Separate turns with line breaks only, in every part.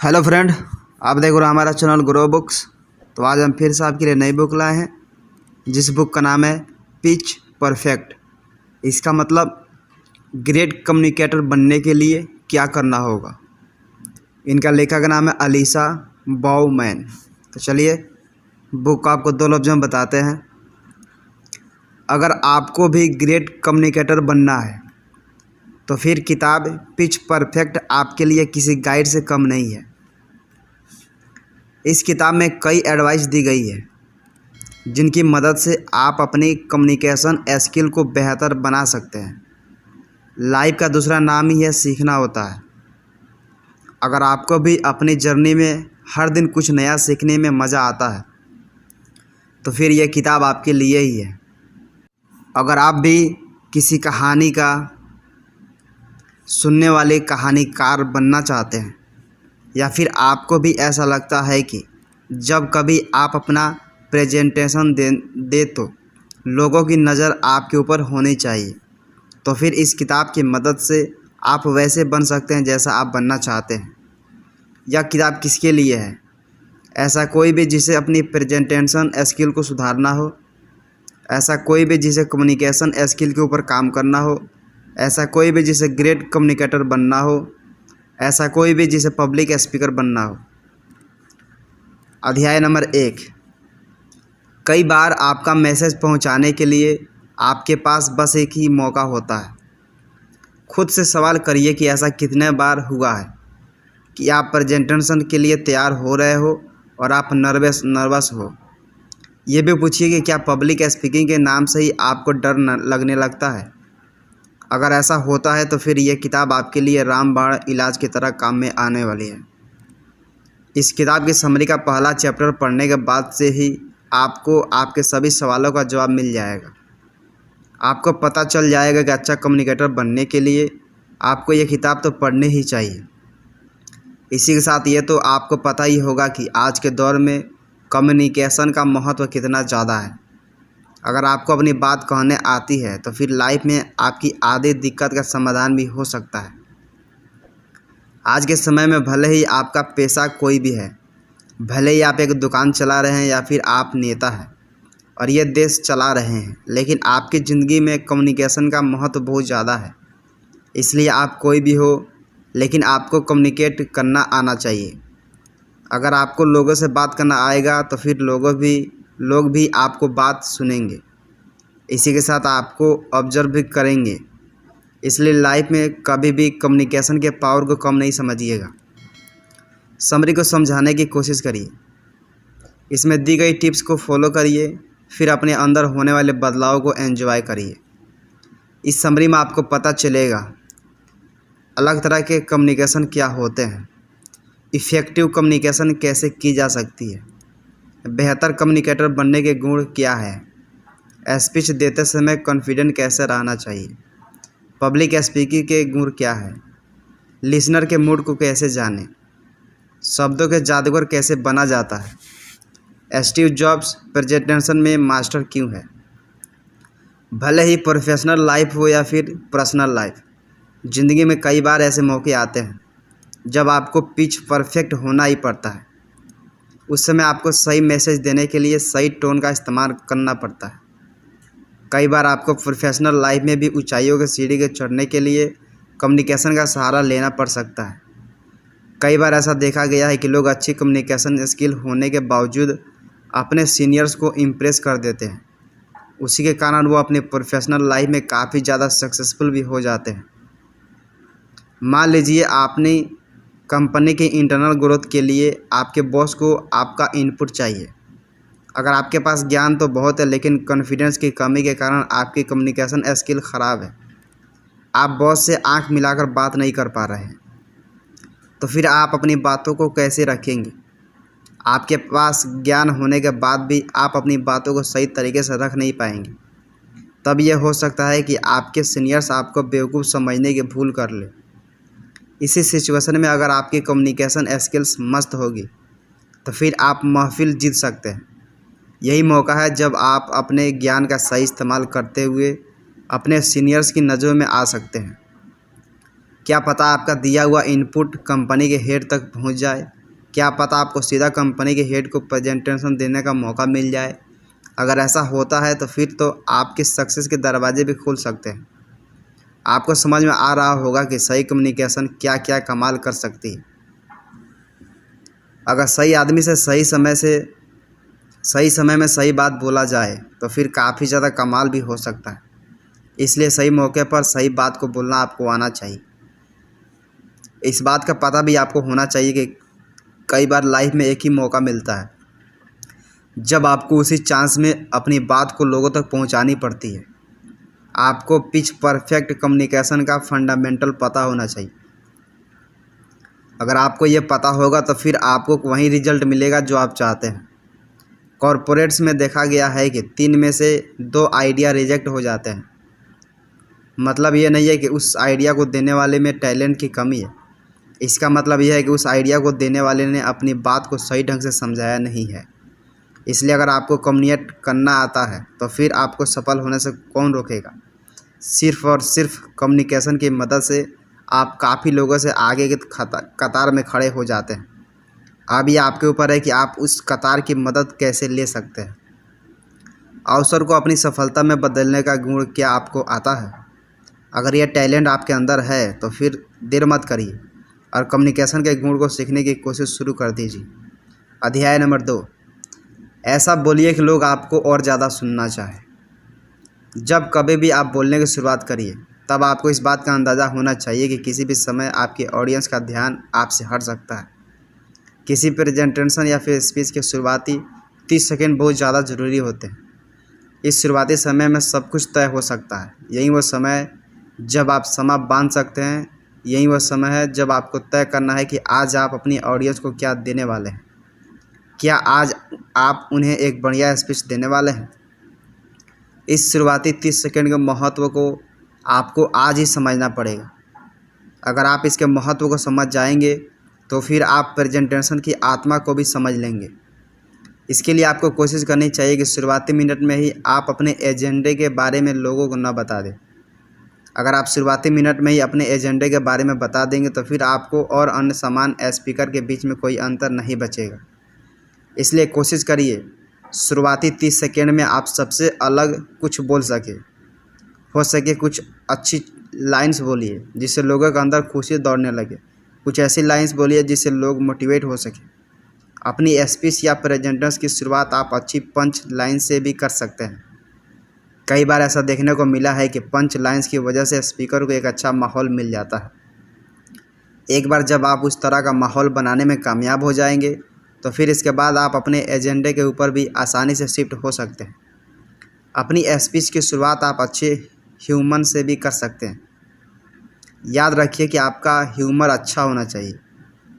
Hello friend, आप देख रहे हो हमारा चैनल ग्रो बुक्स। तो आज हम फिर से आपके लिए नई बुक लाए हैं, जिस बुक का नाम है पिच परफेक्ट। इसका मतलब ग्रेट कम्युनिकेटर बनने के लिए क्या करना होगा। इनका लेखक का नाम है अलीशा बाउमैन। तो चलिए बुक आपको दो लफ्ज़ों में बताते हैं। अगर आपको भी ग्रेट कम्युनिकेटर बनना है तो फिर किताब पिच परफेक्ट आपके लिए किसी गाइड से कम नहीं है। इस किताब में कई एडवाइस दी गई है जिनकी मदद से आप अपनी कम्युनिकेशन स्किल को बेहतर बना सकते हैं। लाइफ का दूसरा नाम ही है सीखना होता है। अगर आपको भी अपनी जर्नी में हर दिन कुछ नया सीखने में मज़ा आता है तो फिर यह किताब आपके लिए ही है। अगर आप भी किसी कहानी का सुनने वाले कहानीकार बनना चाहते हैं, या फिर आपको भी ऐसा लगता है कि जब कभी आप अपना प्रेजेंटेशन दे तो लोगों की नज़र आपके ऊपर होनी चाहिए, तो फिर इस किताब की मदद से आप वैसे बन सकते हैं जैसा आप बनना चाहते हैं। यह किताब किसके लिए है? ऐसा कोई भी जिसे अपनी प्रेजेंटेशन स्किल को सुधारना हो, ऐसा कोई भी जिसे कम्युनिकेशन स्किल के ऊपर काम करना हो, ऐसा कोई भी जिसे ग्रेट कम्युनिकेटर बनना हो, ऐसा कोई भी जिसे पब्लिक स्पीकर बनना हो। अध्याय नंबर 1। कई बार आपका मैसेज पहुंचाने के लिए आपके पास बस एक ही मौका होता है। खुद से सवाल करिए कि ऐसा कितने बार हुआ है कि आप प्रेजेंटेशन के लिए तैयार हो रहे हो और आप नर्वस हो। ये भी पूछिए कि क्या पब्लिक स्पीकिंग के नाम से ही आपको डर लगने लगता है। अगर ऐसा होता है तो फिर यह किताब आपके लिए रामबाण इलाज की तरह काम में आने वाली है। इस किताब की समरी का पहला चैप्टर पढ़ने के बाद से ही आपको आपके सभी सवालों का जवाब मिल जाएगा। आपको पता चल जाएगा कि अच्छा कम्युनिकेटर बनने के लिए आपको ये किताब तो पढ़नी ही चाहिए। इसी के साथ ये तो आपको पता ही होगा कि आज के दौर में कम्युनिकेशन का महत्व कितना ज़्यादा है। अगर आपको अपनी बात कहने आती है तो फिर लाइफ में आपकी आधी दिक्कत का समाधान भी हो सकता है। आज के समय में भले ही आपका पेशा कोई भी है, भले ही आप एक दुकान चला रहे हैं या फिर आप नेता हैं और ये देश चला रहे हैं, लेकिन आपकी ज़िंदगी में कम्युनिकेशन का महत्व बहुत ज़्यादा है। इसलिए आप कोई भी हो, लेकिन आपको कम्युनिकेट करना आना चाहिए। अगर आपको लोगों से बात करना आएगा तो फिर लोग भी आपको बात सुनेंगे। इसी के साथ आपको ऑब्जर्व भी करेंगे। इसलिए लाइफ में कभी भी कम्युनिकेशन के पावर को कम नहीं समझिएगा। समरी को समझाने की कोशिश करिए। इसमें दी गई टिप्स को फॉलो करिए, फिर अपने अंदर होने वाले बदलाव को एंजॉय करिए। इस समरी में आपको पता चलेगा अलग तरह के कम्युनिकेशन क्या होते हैं, इफ़ेक्टिव कम्युनिकेशन कैसे की जा सकती है, बेहतर कम्युनिकेटर बनने के गुण क्या है, स्पीच देते समय कॉन्फिडेंट कैसे रहना चाहिए, पब्लिक स्पीकिंग के गुण क्या है, लिसनर के मूड को कैसे जानें, शब्दों के जादूगर कैसे बना जाता है, स्टीव जॉब्स प्रेजेंटेशन में मास्टर क्यों है। भले ही प्रोफेशनल लाइफ हो या फिर पर्सनल लाइफ, ज़िंदगी में कई बार ऐसे मौके आते हैं जब आपको पिच परफेक्ट होना ही पड़ता है। उस समय आपको सही मैसेज देने के लिए सही टोन का इस्तेमाल करना पड़ता है। कई बार आपको प्रोफेशनल लाइफ में भी ऊंचाइयों के सीढ़ी के चढ़ने के लिए कम्युनिकेशन का सहारा लेना पड़ सकता है। कई बार ऐसा देखा गया है कि लोग अच्छी कम्युनिकेशन स्किल होने के बावजूद अपने सीनियर्स को इम्प्रेस कर देते हैं। उसी के कारण वो अपने प्रोफेशनल लाइफ में काफ़ी ज़्यादा सक्सेसफुल भी हो जाते हैं। मान लीजिए आपने कंपनी की इंटरनल ग्रोथ के लिए आपके बॉस को आपका इनपुट चाहिए। अगर आपके पास ज्ञान तो बहुत है, लेकिन कॉन्फिडेंस की कमी के कारण आपकी कम्युनिकेशन स्किल ख़राब है, आप बॉस से आंख मिलाकर बात नहीं कर पा रहे हैं, तो फिर आप अपनी बातों को कैसे रखेंगे। आपके पास ज्ञान होने के बाद भी आप अपनी बातों को सही तरीके से रख नहीं पाएंगे। तब यह हो सकता है कि आपके सीनियर्स आपको बेवकूफ़ समझने की भूल कर ले। इसी सिचुएशन में अगर आपकी कम्युनिकेशन स्किल्स मस्त होगी तो फिर आप महफिल जीत सकते हैं। यही मौका है जब आप अपने ज्ञान का सही इस्तेमाल करते हुए अपने सीनियर्स की नज़रों में आ सकते हैं। क्या पता आपका दिया हुआ इनपुट कंपनी के हेड तक पहुंच जाए। क्या पता आपको सीधा कंपनी के हेड को प्रेजेंटेशन देने का मौका मिल जाए। अगर ऐसा होता है तो फिर तो आपके सक्सेस के दरवाजे भी खुल सकते हैं। आपको समझ में आ रहा होगा कि सही कम्युनिकेशन क्या क्या कमाल कर सकती है। अगर सही आदमी से सही समय में सही बात बोला जाए तो फिर काफ़ी ज़्यादा कमाल भी हो सकता है। इसलिए सही मौके पर सही बात को बोलना आपको आना चाहिए। इस बात का पता भी आपको होना चाहिए कि कई बार लाइफ में एक ही मौका मिलता है जब आपको उसी चांस में अपनी बात को लोगों तक पहुंचानी पड़ती है। आपको पिच परफेक्ट कम्युनिकेशन का फंडामेंटल पता होना चाहिए। अगर आपको ये पता होगा तो फिर आपको वही रिजल्ट मिलेगा जो आप चाहते हैं। कॉरपोरेट्स में देखा गया है कि 3 में से 2 आइडिया रिजेक्ट हो जाते हैं। मतलब ये नहीं है कि उस आइडिया को देने वाले में टैलेंट की कमी है। इसका मतलब यह है कि उस आइडिया को देने वाले ने अपनी बात को सही ढंग से समझाया नहीं है। इसलिए अगर आपको कम्युनिकेट करना आता है तो फिर आपको सफल होने से कौन रोकेगा। सिर्फ़ और सिर्फ कम्युनिकेशन की मदद से आप काफ़ी लोगों से आगे के कतार में खड़े हो जाते हैं। अब ये आपके ऊपर है कि आप उस कतार की मदद कैसे ले सकते हैं। अवसर को अपनी सफलता में बदलने का गुण क्या आपको आता है। अगर यह टैलेंट आपके अंदर है तो फिर देर मत करिए और कम्युनिकेशन के गुण को सीखने की कोशिश शुरू कर दीजिए। अध्याय नंबर 2, ऐसा बोलिए कि लोग आपको और ज़्यादा सुनना चाहें। जब कभी भी आप बोलने की शुरुआत करिए तब आपको इस बात का अंदाज़ा होना चाहिए कि किसी भी समय आपकी ऑडियंस का ध्यान आपसे हट सकता है। किसी प्रेजेंटेशन या फिर स्पीच के शुरुआती 30 सेकंड बहुत ज़्यादा ज़रूरी होते हैं। इस शुरुआती समय में सब कुछ तय हो सकता है। यही वो समय जब आप समा बांध सकते हैं। यही वो समय है जब आपको तय करना है कि आज आप अपनी ऑडियंस को क्या देने वाले हैं। क्या आज आप उन्हें एक बढ़िया स्पीच देने वाले हैं। इस शुरुआती 30 सेकंड के महत्व को आपको आज ही समझना पड़ेगा। अगर आप इसके महत्व को समझ जाएंगे तो फिर आप प्रेजेंटेशन की आत्मा को भी समझ लेंगे। इसके लिए आपको कोशिश करनी चाहिए कि शुरुआती मिनट में ही आप अपने एजेंडे के बारे में लोगों को न बता दें। अगर आप शुरुआती मिनट में ही अपने एजेंडे के बारे में बता देंगे तो फिर आपको और अन्य समान स्पीकर के बीच में कोई अंतर नहीं बचेगा। इसलिए कोशिश करिए शुरुआती 30 सेकेंड में आप सबसे अलग कुछ बोल सके। हो सके कुछ अच्छी लाइंस बोलिए जिससे लोगों के अंदर खुशी दौड़ने लगे। कुछ ऐसी लाइंस बोलिए जिससे लोग मोटिवेट हो सके। अपनी स्पीच या प्रेजेंटेशन की शुरुआत आप अच्छी पंच लाइन से भी कर सकते हैं। कई बार ऐसा देखने को मिला है कि पंच लाइंस की वजह से स्पीकर को एक अच्छा माहौल मिल जाता है। एक बार जब आप उस तरह का माहौल बनाने में कामयाब हो जाएंगे तो फिर इसके बाद आप अपने एजेंडे के ऊपर भी आसानी से शिफ्ट हो सकते हैं। अपनी स्पीच की शुरुआत आप अच्छे ह्यूमर से भी कर सकते हैं। याद रखिए कि आपका ह्यूमर अच्छा होना चाहिए।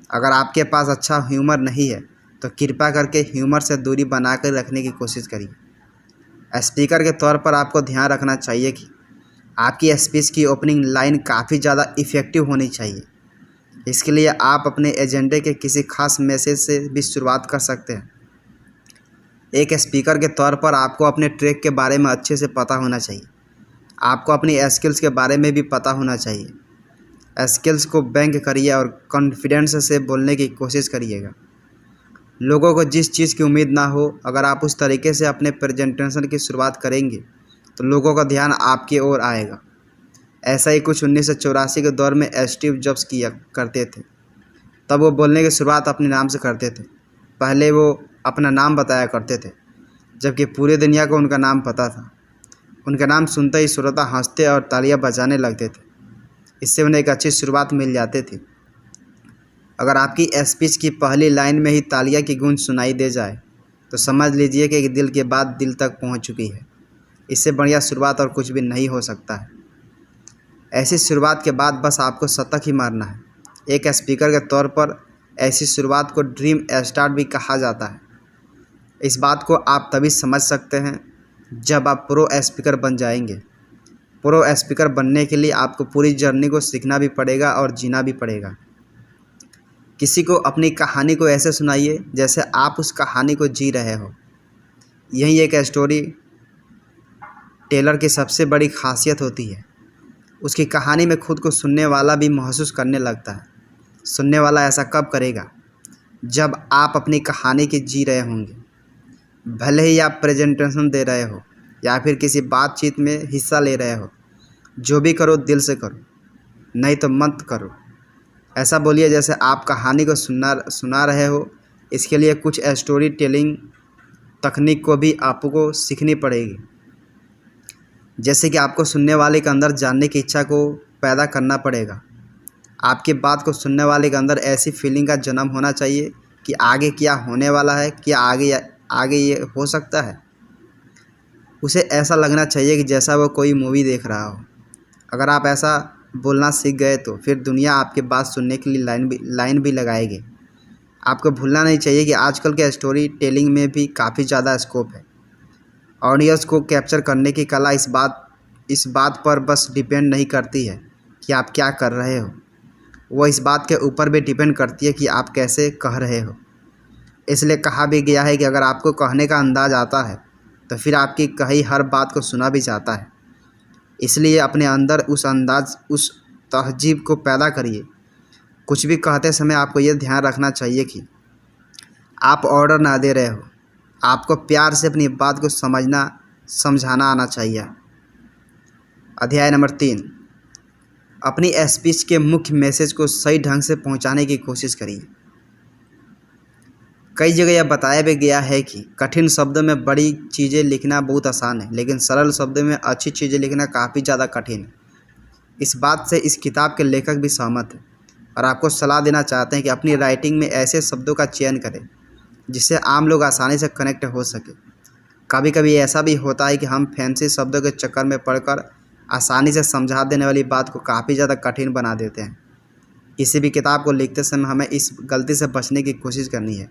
अगर आपके पास अच्छा ह्यूमर नहीं है तो कृपया करके ह्यूमर से दूरी बनाकर रखने की कोशिश करिए। स्पीकर के तौर पर आपको ध्यान रखना चाहिए कि आपकी स्पीच की ओपनिंग लाइन काफ़ी ज़्यादा इफ़ेक्टिव होनी चाहिए। इसके लिए आप अपने एजेंडे के किसी खास मैसेज से भी शुरुआत कर सकते हैं। एक स्पीकर के तौर पर आपको अपने ट्रैक के बारे में अच्छे से पता होना चाहिए। आपको अपनी स्किल्स के बारे में भी पता होना चाहिए। स्किल्स को बैंक करिए और कॉन्फिडेंस से बोलने की कोशिश करिएगा। लोगों को जिस चीज़ की उम्मीद ना हो, अगर आप उस तरीके से अपने प्रेजेंटेशन की शुरुआत करेंगे तो लोगों का ध्यान आपकी ओर आएगा। ऐसा ही कुछ 1984 के दौर में स्टीव जॉब्स किया करते थे। तब वो बोलने की शुरुआत अपने नाम से करते थे। पहले वो अपना नाम बताया करते थे जबकि पूरी दुनिया को उनका नाम पता था। उनका नाम सुनते ही श्रोता हंसते और तालियां बजाने लगते थे। इससे उन्हें एक अच्छी शुरुआत मिल जाती थी। अगर आपकी स्पीच की पहली लाइन में ही तालियां की गूंज सुनाई दे जाए तो समझ लीजिए कि दिल के बात दिल तक पहुंच चुकी है। इससे बढ़िया शुरुआत और कुछ भी नहीं हो सकता है। ऐसी शुरुआत के बाद बस आपको शतक ही मारना है। एक स्पीकर के तौर पर ऐसी शुरुआत को ड्रीम स्टार्ट भी कहा जाता है। इस बात को आप तभी समझ सकते हैं जब आप प्रो स्पीकर बन जाएंगे। प्रो स्पीकर बनने के लिए आपको पूरी जर्नी को सीखना भी पड़ेगा और जीना भी पड़ेगा। किसी को अपनी कहानी को ऐसे सुनाइए जैसे आप उस कहानी को जी रहे हो। यही एक स्टोरी टेलर की सबसे बड़ी खासियत होती है। उसकी कहानी में खुद को सुनने वाला भी महसूस करने लगता है। सुनने वाला ऐसा कब करेगा? जब आप अपनी कहानी की जी रहे होंगे, भले ही आप प्रेजेंटेशन दे रहे हो या फिर किसी बातचीत में हिस्सा ले रहे हो। जो भी करो दिल से करो, नहीं तो मत करो। ऐसा बोलिए जैसे आप कहानी को सुना रहे हो। इसके लिए कुछ स्टोरी टेलिंग तकनीक को भी आपको सीखनी पड़ेगी, जैसे कि आपको सुनने वाले के अंदर जानने की इच्छा को पैदा करना पड़ेगा। आपकी बात को सुनने वाले के अंदर ऐसी फीलिंग का जन्म होना चाहिए कि आगे क्या होने वाला है, क्या आगे ये हो सकता है। उसे ऐसा लगना चाहिए कि जैसा वो कोई मूवी देख रहा हो। अगर आप ऐसा बोलना सीख गए तो फिर दुनिया आपकी बात सुनने के लिए लाइन भी लगाएगी। आपको भूलना नहीं चाहिए कि आजकल के स्टोरी टेलिंग में भी काफ़ी ज़्यादा स्कोप है। ऑडियंस को कैप्चर करने की कला इस बात पर बस डिपेंड नहीं करती है कि आप क्या कर रहे हो, वो इस बात के ऊपर भी डिपेंड करती है कि आप कैसे कह रहे हो। इसलिए कहा भी गया है कि अगर आपको कहने का अंदाज़ आता है तो फिर आपकी कही हर बात को सुना भी जाता है। इसलिए अपने अंदर उस अंदाज, उस तहजीब को पैदा करिए। कुछ भी कहते समय आपको ये ध्यान रखना चाहिए कि आप ऑर्डर ना दे रहे हो। आपको प्यार से अपनी बात को समझाना आना चाहिए। अध्याय नंबर 3, अपनी स्पीच के मुख्य मैसेज को सही ढंग से पहुंचाने की कोशिश करिए। कई जगह यह बताया भी गया है कि कठिन शब्दों में बड़ी चीज़ें लिखना बहुत आसान है, लेकिन सरल शब्दों में अच्छी चीज़ें लिखना काफ़ी ज़्यादा कठिन है। इस बात से इस किताब के लेखक भी सहमत हैं और आपको सलाह देना चाहते हैं कि अपनी राइटिंग में ऐसे शब्दों का चयन करें जिससे आम लोग आसानी से कनेक्ट हो सके। कभी कभी ऐसा भी होता है कि हम फैंसी शब्दों के चक्कर में पड़कर आसानी से समझा देने वाली बात को काफ़ी ज़्यादा कठिन बना देते हैं। किसी भी किताब को लिखते समय हमें इस गलती से बचने की कोशिश करनी है।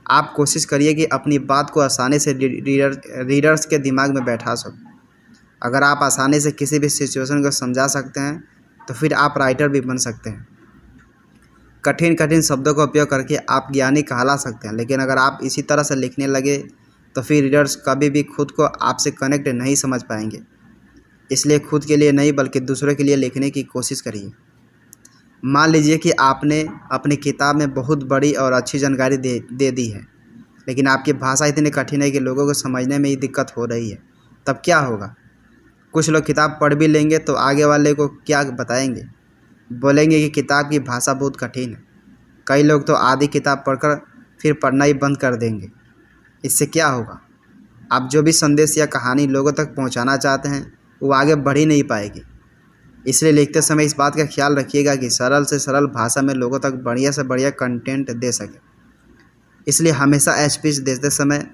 आप कोशिश करिए कि अपनी बात को आसानी से रीडर्स के दिमाग में बैठा सको। अगर आप आसानी से किसी भी सिचुएशन को समझा सकते हैं तो फिर आप राइटर भी बन सकते हैं। कठिन शब्दों का उपयोग करके आप ज्ञानी कहला सकते हैं, लेकिन अगर आप इसी तरह से लिखने लगे तो फिर रीडर्स कभी भी खुद को आपसे कनेक्ट नहीं समझ पाएंगे। इसलिए खुद के लिए नहीं बल्कि दूसरों के लिए लिखने की कोशिश करिए। मान लीजिए कि आपने अपनी किताब में बहुत बड़ी और अच्छी जानकारी दे दी है, लेकिन आपकी भाषा इतनी कठिन है कि लोगों को समझने में ही दिक्कत हो रही है। तब क्या होगा? कुछ लोग किताब पढ़ भी लेंगे तो आगे वाले को क्या बताएंगे? बोलेंगे कि किताब की भाषा बहुत कठिन है। कई लोग तो आधी किताब पढ़कर फिर पढ़ना ही बंद कर देंगे। इससे क्या होगा? आप जो भी संदेश या कहानी लोगों तक पहुंचाना चाहते हैं वो आगे बढ़ ही नहीं पाएगी। इसलिए लिखते समय इस बात का ख्याल रखिएगा कि सरल से सरल भाषा में लोगों तक बढ़िया से बढ़िया कंटेंट दे सके। इसलिए हमेशा स्पीच देते समय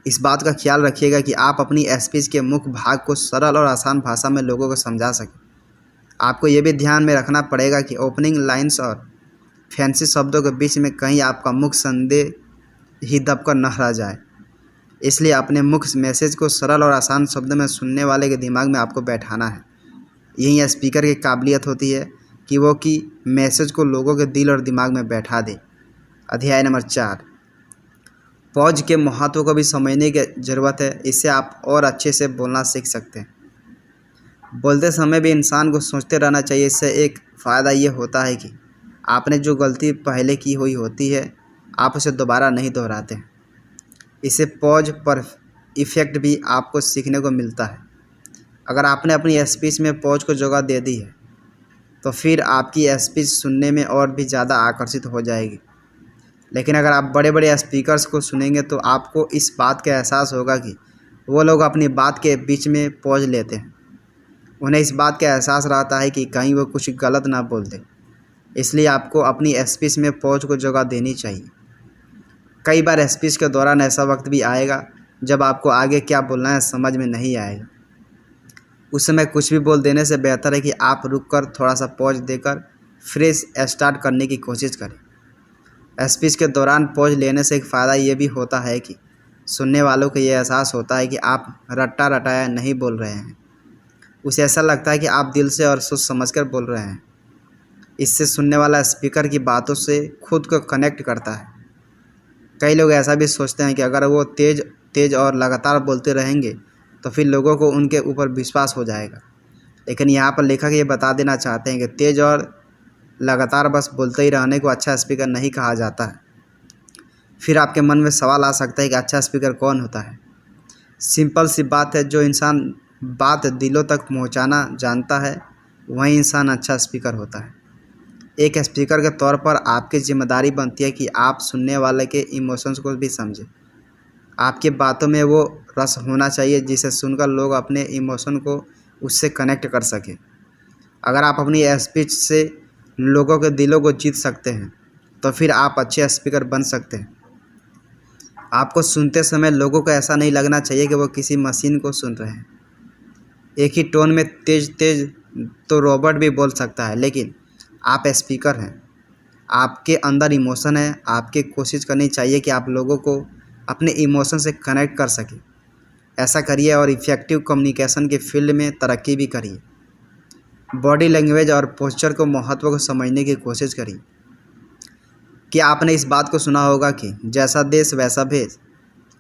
इस बात का ख्याल रखिएगा कि आप अपनी स्पीच के मुख्य भाग को सरल और आसान भाषा में लोगों को समझा सकें। आपको ये भी ध्यान में रखना पड़ेगा कि ओपनिंग लाइन्स और फैंसी शब्दों के बीच में कहीं आपका मुख्य संदेश ही दबकर न रह जाए। इसलिए अपने मुख्य मैसेज को सरल और आसान शब्दों में सुनने वाले के दिमाग में आपको बैठाना है। यही स्पीकर की काबिलियत होती है कि वो मैसेज को लोगों के दिल और दिमाग में बैठा दे। अध्याय नंबर 4, पॉज के महत्व को भी समझने की ज़रूरत है। इससे आप और अच्छे से बोलना सीख सकते हैं। बोलते समय भी इंसान को सोचते रहना चाहिए। इससे एक फ़ायदा ये होता है कि आपने जो गलती पहले की हुई होती है आप उसे दोबारा नहीं दोहराते हैं। इससे पॉज पर इफ़ेक्ट भी आपको सीखने को मिलता है। अगर आपने अपनी स्पीच में पॉज को जगह दे दी है तो फिर आपकी स्पीच सुनने में और भी ज़्यादा आकर्षित हो जाएगी। लेकिन अगर आप बड़े बड़े स्पीकर्स को सुनेंगे तो आपको इस बात का एहसास होगा कि वो लोग अपनी बात के बीच में पॉज लेते हैं। उन्हें इस बात का एहसास रहता है कि कहीं वो कुछ गलत ना बोल दे। इसलिए आपको अपनी स्पीच में पॉज को जगह देनी चाहिए। कई बार स्पीच के दौरान ऐसा वक्त भी आएगा जब आपको आगे क्या बोलना है समझ में नहीं आएगा। उस समय कुछ भी बोल देने से बेहतर है कि आप रुककर थोड़ा सा पॉज देकर फ्रेश स्टार्ट करने की कोशिश करें। स्पीच के दौरान पॉज लेने से एक फ़ायदा ये भी होता है कि सुनने वालों को ये एहसास होता है कि आप रट्टा रटाया नहीं बोल रहे हैं। उसे ऐसा लगता है कि आप दिल से और सोच समझकर बोल रहे हैं। इससे सुनने वाला स्पीकर की बातों से खुद को कनेक्ट करता है। कई लोग ऐसा भी सोचते हैं कि अगर वो तेज़ और लगातार बोलते रहेंगे तो फिर लोगों को उनके ऊपर विश्वास हो जाएगा। लेकिन यहाँ पर लेखक ये बता देना चाहते हैं कि तेज़ और लगातार बस बोलते ही रहने को अच्छा स्पीकर नहीं कहा जाता है। फिर आपके मन में सवाल आ सकता है कि अच्छा स्पीकर कौन होता है। सिंपल सी बात है, जो इंसान बात दिलों तक पहुँचाना जानता है वही इंसान अच्छा स्पीकर होता है। एक स्पीकर के तौर पर आपकी जिम्मेदारी बनती है कि आप सुनने वाले के इमोशंस को भी समझें। आपकी बातों में वो रस होना चाहिए जिसे सुनकर लोग अपने इमोशन को उससे कनेक्ट कर सकें। अगर आप अपनी स्पीच से लोगों के दिलों को जीत सकते हैं तो फिर आप अच्छे स्पीकर बन सकते हैं। आपको सुनते समय लोगों को ऐसा नहीं लगना चाहिए कि वो किसी मशीन को सुन रहे हैं। एक ही टोन में तेज तेज तो रोबोट भी बोल सकता है, लेकिन आप स्पीकर हैं, आपके अंदर इमोशन है। आपकी कोशिश करनी चाहिए कि आप लोगों को अपने इमोशन से कनेक्ट कर सकें। ऐसा करिए और इफ़ेक्टिव कम्युनिकेशन के फील्ड में तरक्की भी करिए। बॉडी लैंग्वेज और पोस्चर को महत्व को समझने की कोशिश करिए। क्या आपने इस बात को सुना होगा कि जैसा देश वैसा भेष?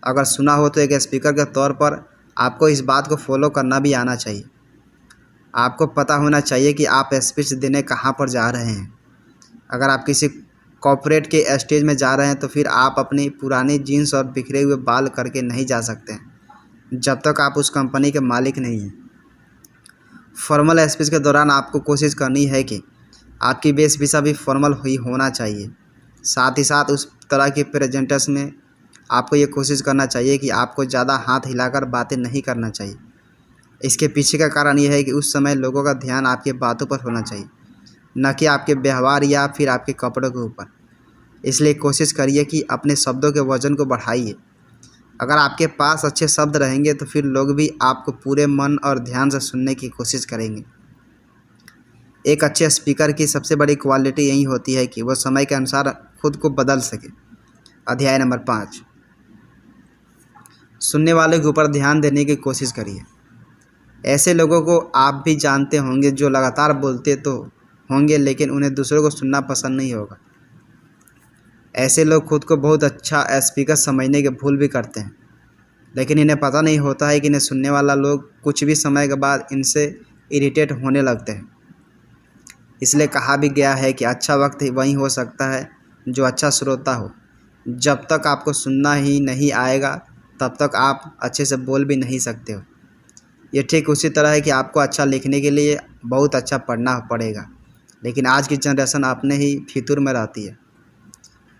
अगर सुना हो तो एक स्पीकर के तौर पर आपको इस बात को फॉलो करना भी आना चाहिए। आपको पता होना चाहिए कि आप स्पीच देने कहाँ पर जा रहे हैं। अगर आप किसी कॉर्पोरेट के स्टेज में जा रहे हैं तो फिर आप अपनी पुरानी जीन्स और बिखरे हुए बाल करके नहीं जा सकते हैं जब तक आप उस कंपनी के मालिक नहीं हैं। फॉर्मल स्पीच के दौरान आपको कोशिश करनी है कि आपकी वेशभूषा भी फॉर्मल ही होना चाहिए। साथ ही साथ उस तरह की प्रेजेंटेशन में आपको ये कोशिश करना चाहिए कि आपको ज़्यादा हाथ हिलाकर बातें नहीं करना चाहिए। इसके पीछे का कारण यह है कि उस समय लोगों का ध्यान आपकी बातों पर होना चाहिए, न कि आपके व्यवहार या फिर आपके कपड़ों के ऊपर। इसलिए कोशिश करिए कि अपने शब्दों के वजन को बढ़ाइए। अगर आपके पास अच्छे शब्द रहेंगे तो फिर लोग भी आपको पूरे मन और ध्यान से सुनने की कोशिश करेंगे। एक अच्छे स्पीकर की सबसे बड़ी क्वालिटी यही होती है कि वह समय के अनुसार खुद को बदल सके। अध्याय नंबर 5, सुनने वाले के ऊपर ध्यान देने की कोशिश करिए। ऐसे लोगों को आप भी जानते होंगे जो लगातार बोलते तो होंगे लेकिन उन्हें दूसरों को सुनना पसंद नहीं होगा। ऐसे लोग खुद को बहुत अच्छा स्पीकर समझने के भूल भी करते हैं, लेकिन इन्हें पता नहीं होता है कि इन्हें सुनने वाला लोग कुछ भी समय के बाद इनसे इरिटेट होने लगते हैं। इसलिए कहा भी गया है कि अच्छा वक्त वही हो सकता है जो अच्छा श्रोता हो। जब तक आपको सुनना ही नहीं आएगा तब तक आप अच्छे से बोल भी नहीं सकते हो। ये ठीक उसी तरह है कि आपको अच्छा लिखने के लिए बहुत अच्छा पढ़ना पड़ेगा, लेकिन आज की जनरेशन अपने ही फितूर में रहती है।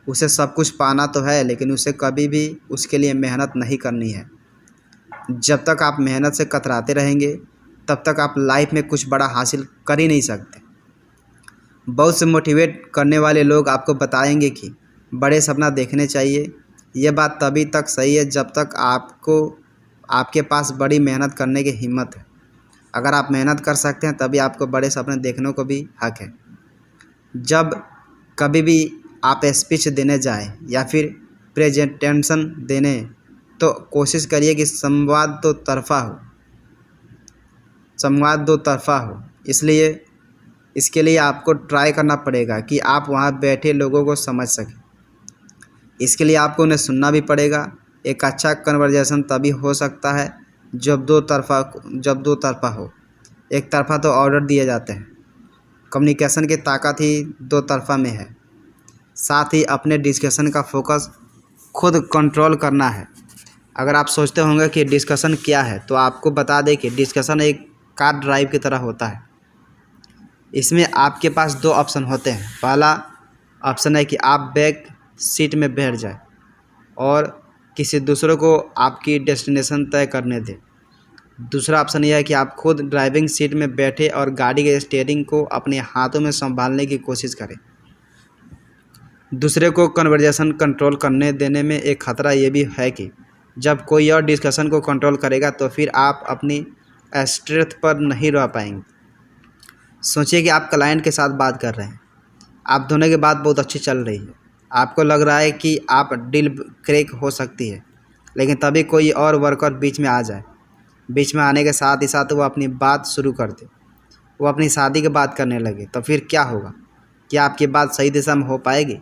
उसे सब कुछ पाना तो है लेकिन उसे कभी भी उसके लिए मेहनत नहीं करनी है। जब तक आप मेहनत से कतराते रहेंगे तब तक आप लाइफ में कुछ बड़ा हासिल कर ही नहीं सकते। बहुत से मोटिवेट करने वाले लोग आपको बताएंगे कि बड़े सपना देखने चाहिए। यह बात तभी तक सही है जब तक आपके पास बड़ी मेहनत करने की हिम्मत है। अगर आप मेहनत कर सकते हैं तभी आपको बड़े सपने देखने को भी हक है। जब कभी भी आप स्पीच देने जाएं या फिर प्रेजेंटेशन देने तो कोशिश करिए कि संवाद दो तरफा हो। इसके लिए आपको ट्राई करना पड़ेगा कि आप वहां बैठे लोगों को समझ सकें। इसके लिए आपको उन्हें सुनना भी पड़ेगा। एक अच्छा कन्वर्जेशन तभी हो सकता है जब दो तरफा हो। एक तरफा तो ऑर्डर दिए जाते हैं। कम्युनिकेशन की ताकत ही दो तरफा में है। साथ ही अपने डिस्कशन का फोकस खुद कंट्रोल करना है। अगर आप सोचते होंगे कि डिस्कशन क्या है तो आपको बता दें कि डिस्कशन एक कार ड्राइव की तरह होता है। इसमें आपके पास दो ऑप्शन होते हैं। पहला ऑप्शन है कि आप बैक सीट में बैठ जाए और किसी दूसरे को आपकी डेस्टिनेशन तय करने दें। दूसरा ऑप्शन यह है कि आप खुद ड्राइविंग सीट में बैठे और गाड़ी के स्टीयरिंग को अपने हाथों में संभालने की कोशिश करें। दूसरे को कन्वर्जेशन कंट्रोल करने देने में एक ख़तरा ये भी है कि जब कोई और डिस्कशन को कंट्रोल करेगा तो फिर आप अपनी स्ट्रेंथ पर नहीं रह पाएंगे। सोचिए कि आप क्लाइंट के साथ बात कर रहे हैं। आप दोनों की बात बहुत अच्छी चल रही है। आपको लग रहा है कि आप डील क्रैक हो सकती है, लेकिन तभी कोई और वर्कर बीच में आ जाए। बीच में आने के साथ ही साथ वो अपनी बात शुरू कर दे। वो अपनी शादी की बात करने लगे तो फिर क्या होगा? क्या आपकी बात सही दिशा में हो पाएगी?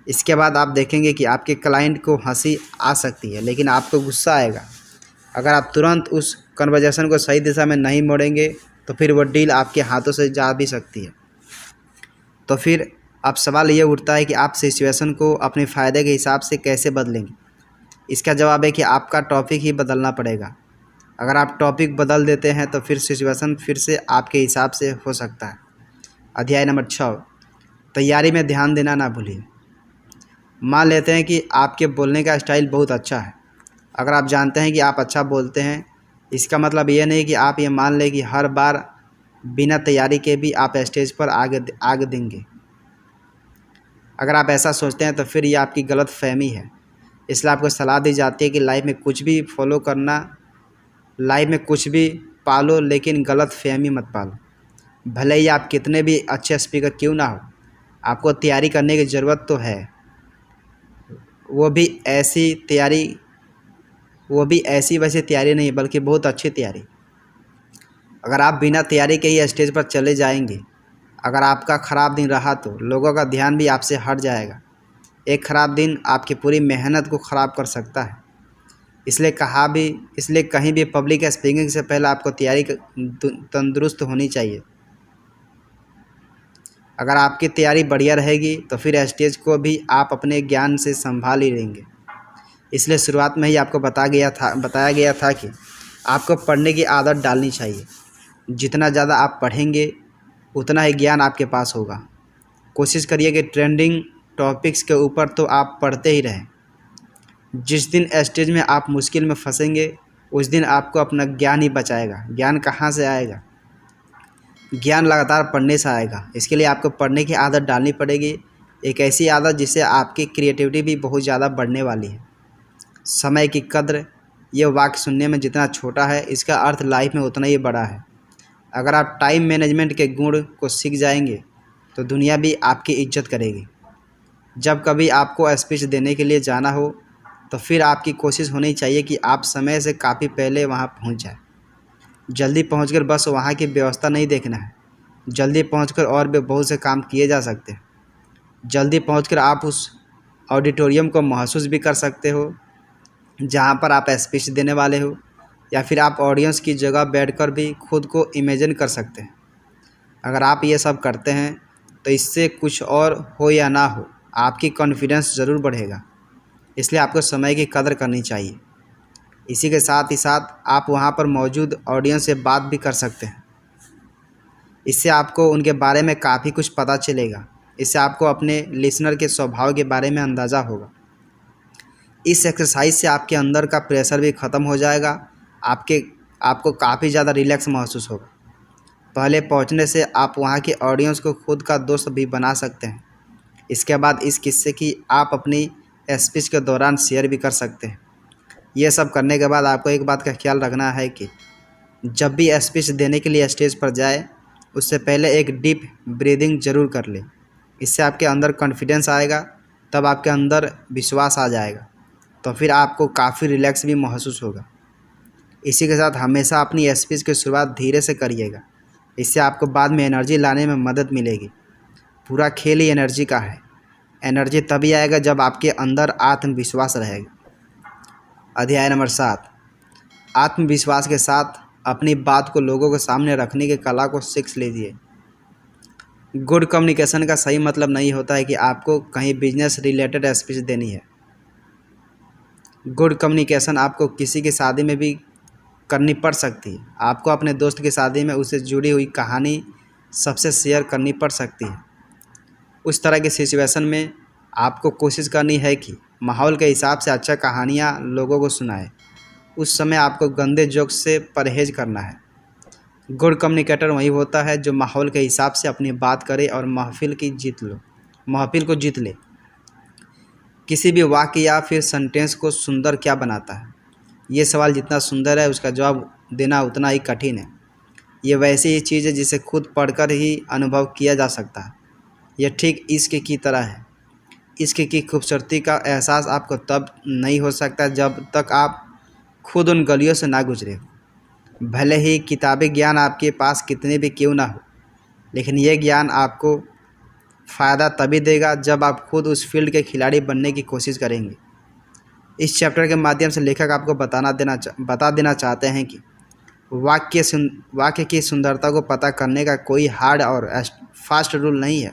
इसके बाद आप देखेंगे कि आपके क्लाइंट को हंसी आ सकती है लेकिन आपको गुस्सा आएगा। अगर आप तुरंत उस कन्वर्जेशन को सही दिशा में नहीं मोड़ेंगे तो फिर वो डील आपके हाथों से जा भी सकती है। तो फिर अब सवाल ये उठता है कि आप सिचुएशन को अपने फ़ायदे के हिसाब से कैसे बदलेंगे। इसका जवाब है कि आपका टॉपिक ही बदलना पड़ेगा। अगर आप टॉपिक बदल देते हैं तो फिर सिचुएशन फिर से आपके हिसाब से हो सकता है। अध्याय नंबर 6, तैयारी में ध्यान देना ना भूलिए। मान लेते हैं कि आपके बोलने का स्टाइल बहुत अच्छा है। अगर आप जानते हैं कि आप अच्छा बोलते हैं, इसका मतलब ये नहीं कि आप ये मान लें कि हर बार बिना तैयारी के भी आप स्टेज पर आग देंगे। अगर आप ऐसा सोचते हैं तो फिर ये आपकी गलत फहमी है। इसलिए आपको सलाह दी जाती है कि लाइफ में कुछ भी पालो, लेकिन गलत फहमी मत पालो। भले ही आप कितने भी अच्छे स्पीकर क्यों ना हो, आपको तैयारी करने की ज़रूरत तो है। वो भी ऐसी वैसी तैयारी नहीं, बल्कि बहुत अच्छी तैयारी। अगर आप बिना तैयारी के ही स्टेज पर चले जाएंगे, अगर आपका ख़राब दिन रहा तो लोगों का ध्यान भी आपसे हट जाएगा। एक ख़राब दिन आपकी पूरी मेहनत को ख़राब कर सकता है। इसलिए कहीं भी पब्लिक स्पीकिंग से पहले आपको तैयारी तंदुरुस्त होनी चाहिए। अगर आपकी तैयारी बढ़िया रहेगी तो फिर स्टेज को भी आप अपने ज्ञान से संभाल ही लेंगे। इसलिए शुरुआत में ही आपको बताया गया था कि आपको पढ़ने की आदत डालनी चाहिए। जितना ज़्यादा आप पढ़ेंगे उतना ही ज्ञान आपके पास होगा। कोशिश करिए कि ट्रेंडिंग टॉपिक्स के ऊपर तो आप पढ़ते ही रहें। जिस दिन स्टेज में आप मुश्किल में फंसेंगे, उस दिन आपको अपना ज्ञान ही बचाएगा। ज्ञान कहाँ से आएगा? ज्ञान लगातार पढ़ने से आएगा। इसके लिए आपको पढ़ने की आदत डालनी पड़ेगी, एक ऐसी आदत जिससे आपकी क्रिएटिविटी भी बहुत ज़्यादा बढ़ने वाली है। समय की कद्र, ये वाक्य सुनने में जितना छोटा है, इसका अर्थ लाइफ में उतना ही बड़ा है। अगर आप टाइम मैनेजमेंट के गुण को सीख जाएंगे तो दुनिया भी आपकी इज्जत करेगी। जब कभी आपको स्पीच देने के लिए जाना हो तो फिर आपकी कोशिश होनी चाहिए कि आप समय से काफ़ी पहले वहाँ पहुँच जाए। जल्दी पहुंचकर बस वहाँ की व्यवस्था नहीं देखना है। जल्दी पहुंचकर और भी बहुत से काम किए जा सकते हैं। जल्दी पहुंचकर आप उस ऑडिटोरियम को महसूस भी कर सकते हो जहाँ पर आप स्पीच देने वाले हो, या फिर आप ऑडियंस की जगह बैठकर भी खुद को इमेजिन कर सकते हैं। अगर आप ये सब करते हैं तो इससे कुछ और हो या ना हो, आपकी कॉन्फिडेंस ज़रूर बढ़ेगा। इसलिए आपको समय की कदर करनी चाहिए। इसी के साथ ही साथ आप वहाँ पर मौजूद ऑडियंस से बात भी कर सकते हैं। इससे आपको उनके बारे में काफ़ी कुछ पता चलेगा। इससे आपको अपने लिसनर के स्वभाव के बारे में अंदाज़ा होगा। इस एक्सरसाइज से आपके अंदर का प्रेशर भी ख़त्म हो जाएगा। आपको काफ़ी ज़्यादा रिलैक्स महसूस होगा। पहले पहुंचने से आप वहां के ऑडियंस को खुद का दोस्त भी बना सकते हैं। इसके बाद इस किस्से की आप अपनी स्पीच के दौरान शेयर भी कर सकते हैं। यह सब करने के बाद आपको एक बात का ख्याल रखना है कि जब भी स्पीच देने के लिए स्टेज पर जाए, उससे पहले एक डीप ब्रीदिंग ज़रूर कर ले। इससे आपके अंदर कॉन्फिडेंस आएगा, तब आपके अंदर विश्वास आ जाएगा, तो फिर आपको काफ़ी रिलैक्स भी महसूस होगा। इसी के साथ हमेशा अपनी स्पीच की शुरुआत धीरे से करिएगा। इससे आपको बाद में एनर्जी लाने में मदद मिलेगी। पूरा खेल ही एनर्जी का है। एनर्जी तभी आएगा जब आपके अंदर आत्मविश्वास रहेगा। अध्याय नंबर 7, आत्मविश्वास के साथ अपनी बात को लोगों के सामने रखने की कला को सीख लीजिए। गुड कम्युनिकेशन का सही मतलब नहीं होता है कि आपको कहीं बिजनेस रिलेटेड स्पीच देनी है। गुड कम्युनिकेशन आपको किसी की शादी में भी करनी पड़ सकती है। आपको अपने दोस्त की शादी में उससे जुड़ी हुई कहानी सबसे शेयर करनी पड़ सकती है। उस तरह की सिचुएशन में आपको कोशिश करनी है कि माहौल के हिसाब से अच्छा कहानियाँ लोगों को सुनाए। उस समय आपको गंदे जोक्स से परहेज करना है। गुड कम्युनिकेटर वही होता है जो माहौल के हिसाब से अपनी बात करे और महफिल को जीत ले। किसी भी वाक्य या फिर सेंटेंस को सुंदर क्या बनाता है? ये सवाल जितना सुंदर है उसका जवाब देना उतना ही कठिन है। ये वैसी ही चीज़ है जिसे खुद पढ़कर ही अनुभव किया जा सकता है। यह ठीक इश्क की तरह है। इश्क की खूबसूरती का एहसास आपको तब नहीं हो सकता जब तक आप खुद उन गलियों से ना गुजरे। भले ही किताबी ज्ञान आपके पास कितने भी क्यों ना हो, लेकिन यह ज्ञान आपको फ़ायदा तभी देगा जब आप खुद उस फील्ड के खिलाड़ी बनने की कोशिश करेंगे। इस चैप्टर के माध्यम से लेखक आपको बता देना चाहते हैं कि वाक्य की सुंदरता को पता करने का कोई हार्ड और फास्ट रूल नहीं है,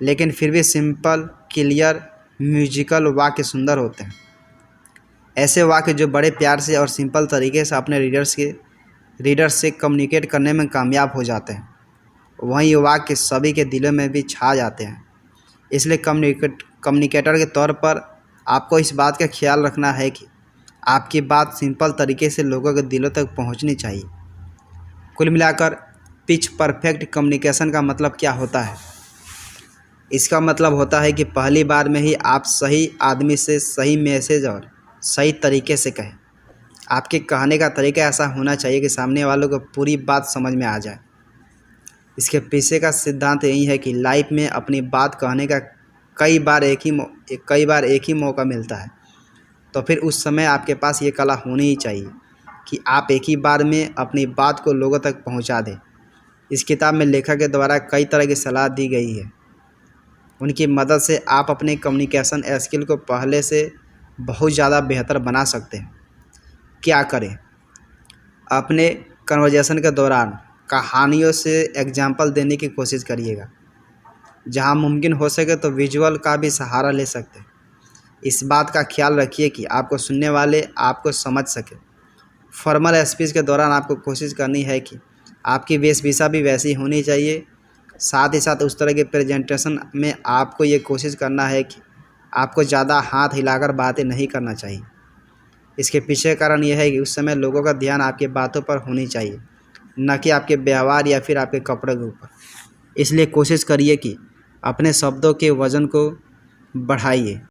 लेकिन फिर भी सिंपल, क्लियर, म्यूजिकल वाक्य सुंदर होते हैं। ऐसे वाक्य जो बड़े प्यार से और सिंपल तरीके से अपने रीडर्स से कम्युनिकेट करने में कामयाब हो जाते हैं, वहीं ये वाक्य सभी के दिलों में भी छा जाते हैं। इसलिए कम्युनिकेटर के तौर पर आपको इस बात का ख्याल रखना है कि आपकी बात सिंपल तरीके से लोगों के दिलों तक पहुंचनी चाहिए। कुल मिलाकर पिच परफेक्ट कम्युनिकेशन का मतलब क्या होता है? इसका मतलब होता है कि पहली बार में ही आप सही आदमी से सही मैसेज और सही तरीके से कहें। आपके कहने का तरीका ऐसा होना चाहिए कि सामने वालों को पूरी बात समझ में आ जाए। इसके पीछे का सिद्धांत यही है कि लाइफ में अपनी बात कहने का कई बार एक ही मौका मिलता है, तो फिर उस समय आपके पास ये कला होनी ही चाहिए कि आप एक ही बार में अपनी बात को लोगों तक पहुंचा दें। इस किताब में लेखक के द्वारा कई तरह की सलाह दी गई है। उनकी मदद से आप अपने कम्युनिकेशन स्किल को पहले से बहुत ज़्यादा बेहतर बना सकते हैं। क्या करें? अपने कन्वर्जेशन के दौरान कहानियों से एग्जाम्पल देने की कोशिश करिएगा। जहां मुमकिन हो सके तो विजुअल का भी सहारा ले सकते हैं। इस बात का ख्याल रखिए कि आपको सुनने वाले आपको समझ सके। फॉर्मल स्पीच के दौरान आपको कोशिश करनी है कि आपकी वेशभूषा भी वैसी होनी चाहिए। साथ ही साथ उस तरह के प्रेजेंटेशन में आपको ये कोशिश करना है कि आपको ज़्यादा हाथ हिलाकर बातें नहीं करना चाहिए। इसके पीछे कारण यह है कि उस समय लोगों का ध्यान आपकी बातों पर होनी चाहिए, न कि आपके व्यवहार या फिर आपके कपड़ों के ऊपर। इसलिए कोशिश करिए कि अपने शब्दों के वज़न को बढ़ाइए।